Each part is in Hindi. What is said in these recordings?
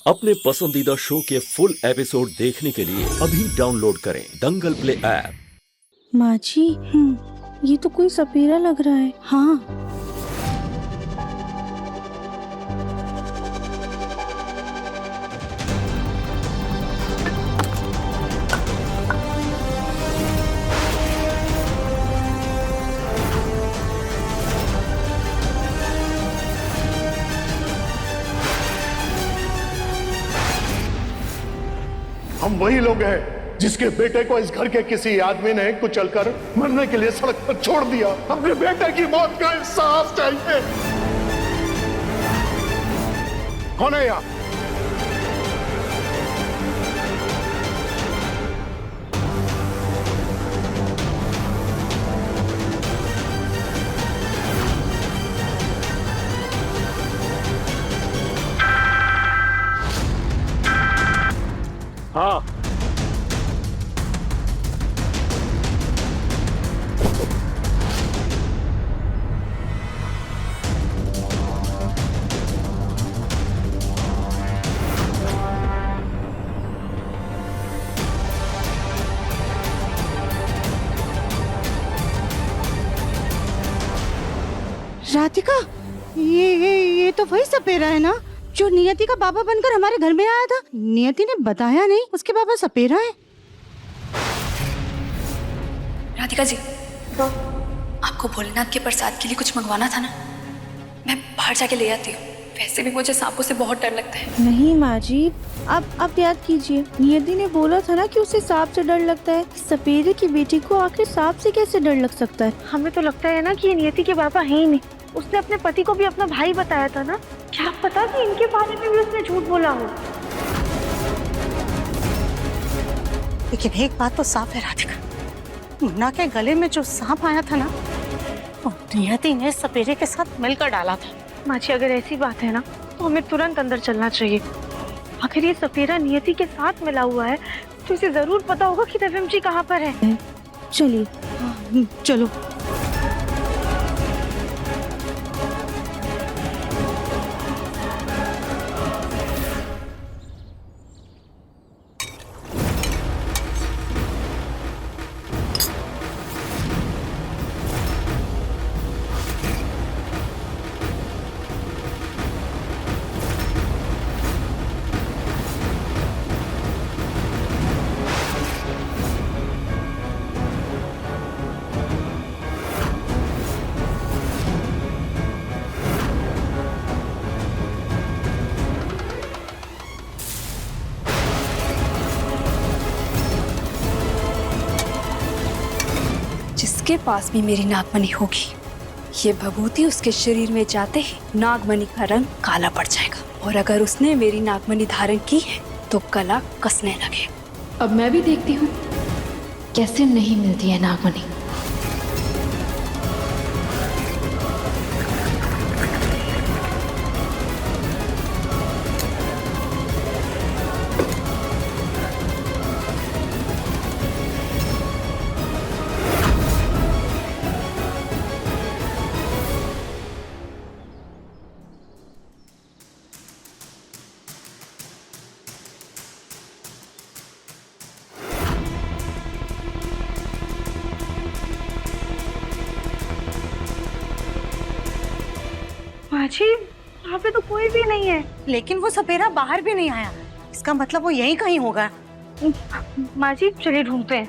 अपने पसंदीदा शो के फुल एपिसोड देखने के लिए अभी डाउनलोड करें दंगल प्ले ऐप। माँ जी, ये तो कोई सपेरा लग रहा है। हाँ, हम वही लोग हैं जिसके बेटे को इस घर के किसी आदमी ने कुचलकर मरने के लिए सड़क पर छोड़ दिया। अपने बेटे की मौत का इंसाफ चाहिए। कौन है यहाँ? हाँ, राधिका, ये तो वही सपेरा है ना जो नियति का बाबा बनकर हमारे घर में आया था। नियति ने बताया नहीं उसके बाबा सपेरा है। राधिका जी, आपको भोलेनाथ के प्रसाद के लिए कुछ मंगवाना था ना, मैं बाहर जाके ले आती हूँ। वैसे भी मुझे सांपों से बहुत डर लगता है। नहीं माँ जी, आप याद कीजिए, नियति ने बोला था ना कि उसे सांप से डर लगता है। सपेरे की बेटी को आखिर सांप से कैसे डर लग सकता है? हमें तो लगता है ना कि ये नियति के बाबा है ही नहीं। उसने अपने पति को भी अपना भाई बताया था ना, क्या पता कि इनके बारे में भी उसने झूठ बोला हो। लेकिन एक बात तो साफ है राधिका, मुन्ना के गले में जो सांप आया था ना, वो नियति ने सपेरे के साथ मिलकर डाला था। माँ जी, अगर ऐसी बात है ना तो हमें तुरंत अंदर चलना चाहिए। अगर ये सपेरा नियति के साथ मिला हुआ है तो इसे जरूर पता होगा कि रविम जी कहाँ पर है। चलिए, चलो। जिसके पास भी मेरी नागमणि होगी, ये भभूति उसके शरीर में जाते ही नागमणि का रंग काला पड़ जाएगा। और अगर उसने मेरी नागमणि धारण की है तो गला कसने लगे। अब मैं भी देखती हूँ कैसे नहीं मिलती है नागमणि। माँ जी, यहाँ पे तो कोई भी नहीं है। लेकिन वो सपेरा बाहर भी नहीं आया, इसका मतलब वो यहीं कहीं होगा। माँ जी, चलिए ढूंढते हैं।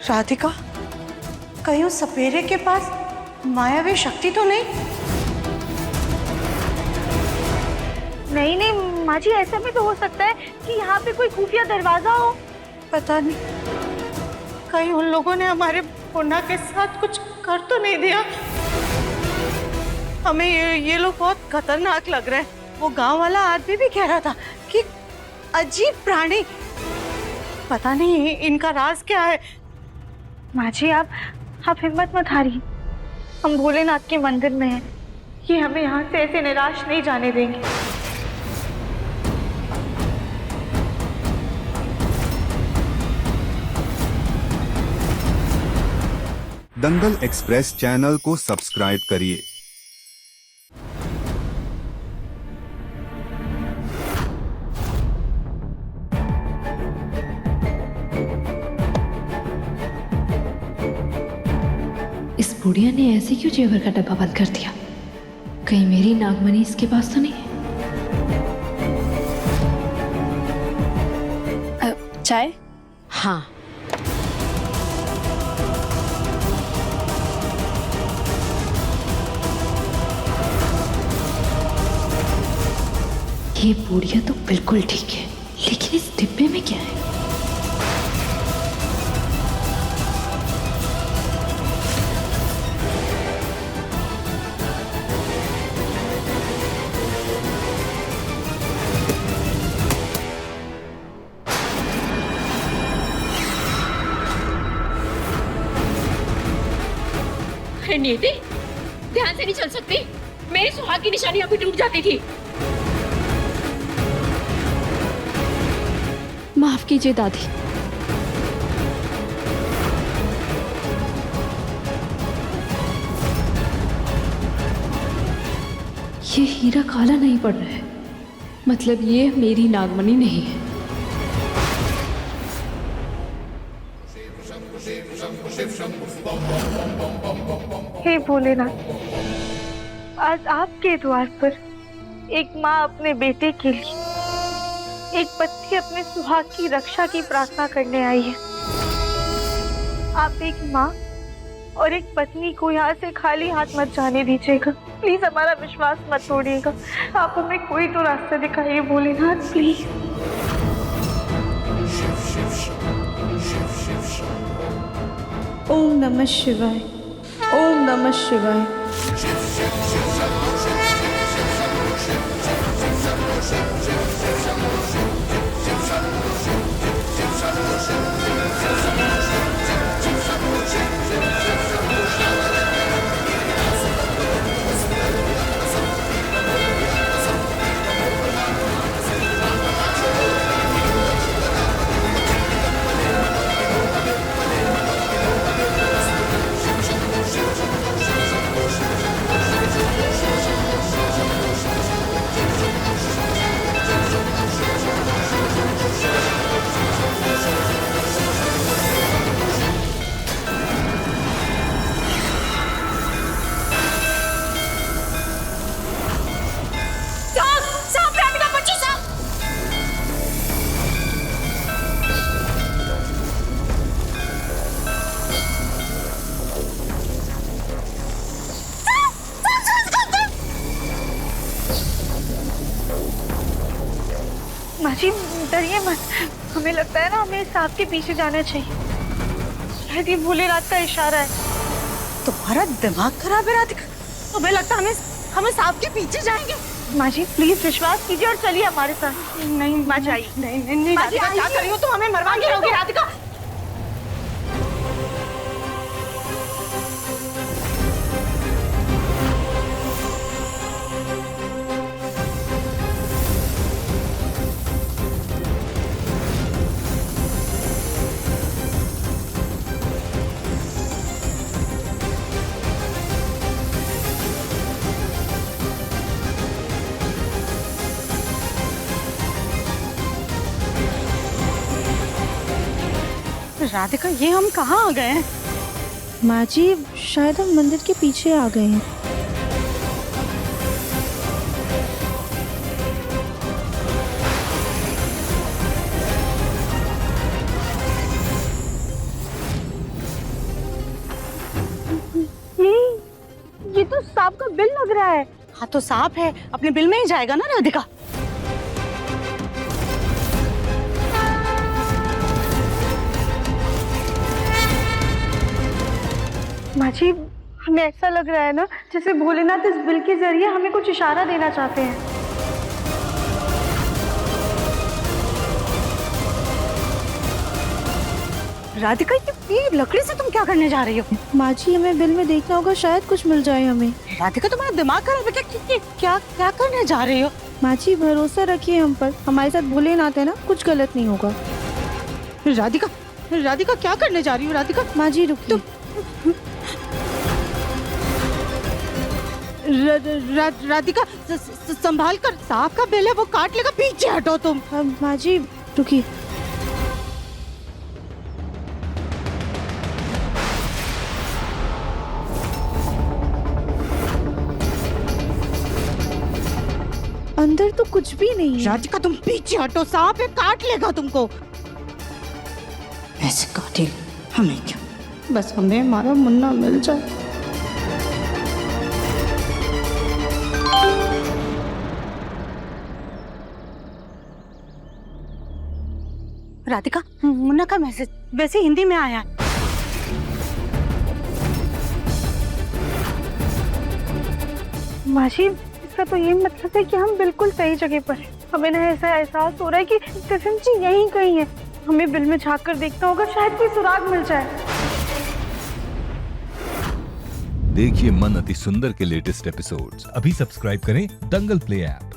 राधिका, कहीं उस सपेरे के पास मायावी शक्ति तो नहीं? नहीं माँ जी, ऐसा भी तो हो सकता है कि यहाँ पे कोई खुफिया दरवाजा हो। पता नहीं, कहीं उन लोगों ने हमारे मुन्ना के साथ कुछ कर तो नहीं दिया। हमें ये लोग बहुत खतरनाक लग रहे हैं। वो गांव वाला आदमी भी कह रहा था कि अजीब प्राणी, पता नहीं इनका राज क्या है। माँ जी, आप हिम्मत मत हारिए। हम भोलेनाथ के मंदिर में हैं। ये हमें यहाँ से ऐसे निराश नहीं जाने देंगे। दंगल एक्सप्रेस चैनल को सब्सक्राइब करिए। इस बुढ़िया ने ऐसे क्यों जेवर का डब्बा बंद कर दिया? कहीं मेरी नागमणि इसके पास तो नहीं है? चाय? हाँ, ये बुढ़िया तो बिल्कुल ठीक है, लेकिन इस डिब्बे में क्या है? नीति, ध्यान से नहीं चल सकती। मेरी सुहाग की निशानी अभी टूट जाती थी। माफ कीजिए दादी। ये हीरा काला नहीं पड़ रहा है, मतलब ये मेरी नागमणि नहीं है। हे भोलेनाथ, आज आपके द्वार पर एक माँ अपने बेटे के लिए, एक पत्नी अपने सुहाग की रक्षा की प्रार्थना करने आई है। आप एक माँ और एक पत्नी को यहाँ से खाली हाथ मत जाने दीजिएगा। प्लीज हमारा विश्वास मत तोड़िएगा। आप हमें कोई तो रास्ता दिखाइए भोलेनाथ, प्लीज। ओम नमः शिवाय, ओम नमः शिवाय। माँ जी डरिए मत, हमें लगता है ना हमें सांप के पीछे जाना चाहिए। शायद ये भोलेनाथ का इशारा है। तुम्हारा दिमाग खराब है राधिका। तुम्हें लगता है हमें सांप के पीछे जाएंगे? माँ जी प्लीज विश्वास कीजिए और चलिए हमारे साथ। नहीं माँ जी, नहीं माँ जी, क्या कर रही हो तुम? हमें मरवा के रहोगी राधिका। राधिका, ये हम कहाँ आ गए हैं? माँ जी शायद हम मंदिर के पीछे आ गए हैं। ये तो सांप का बिल लग रहा है। हाँ तो सांप है, अपने बिल में ही जाएगा ना राधिका। माँ जी हमें ऐसा लग रहा है ना जैसे भोलेनाथ इस बिल के जरिए हमें कुछ इशारा देना चाहते हैं। राधिका, ये लकड़ी से तुम क्या करने जा रही हो? माँ जी हमें बिल में देखना होगा, शायद कुछ मिल जाए हमें। राधिका, तुम्हारा दिमाग खराब है क्या? क्या करने जा रही हो? माँ जी भरोसा रखिए हम पर, हमारे साथ भोलेनाथ है ना, कुछ गलत नहीं होगा। राधिका क्या करने जा रही हो? राधिका माँ जी रुकिए। राधिका संभाल कर, सांप का बेल है वो काट लेगा, पीछे हटो तुम। माँ जी रुकिए। अंदर तो कुछ भी नहीं है। राधिका तुम पीछे हटो, सांप है काट लेगा तुमको। ऐसे काटे हमें क्या, बस हमें हमारा मुन्ना मिल जाए। राधिका, मुन्ना का मैसेज वैसे हिंदी में आया है। माँ जी इसका तो ये मतलब है कि हम बिल्कुल सही जगह पर हैं। हमें ना ऐसा एहसास हो रहा है कि स्टीफन जी यहीं कहीं है। हमें बिल में झांक कर देखना होगा, शायद कोई सुराग मिल जाए। देखिए मन अति सुंदर के लेटेस्ट एपिसोड्स अभी सब्सक्राइब करें दंगल प्ले ऐप।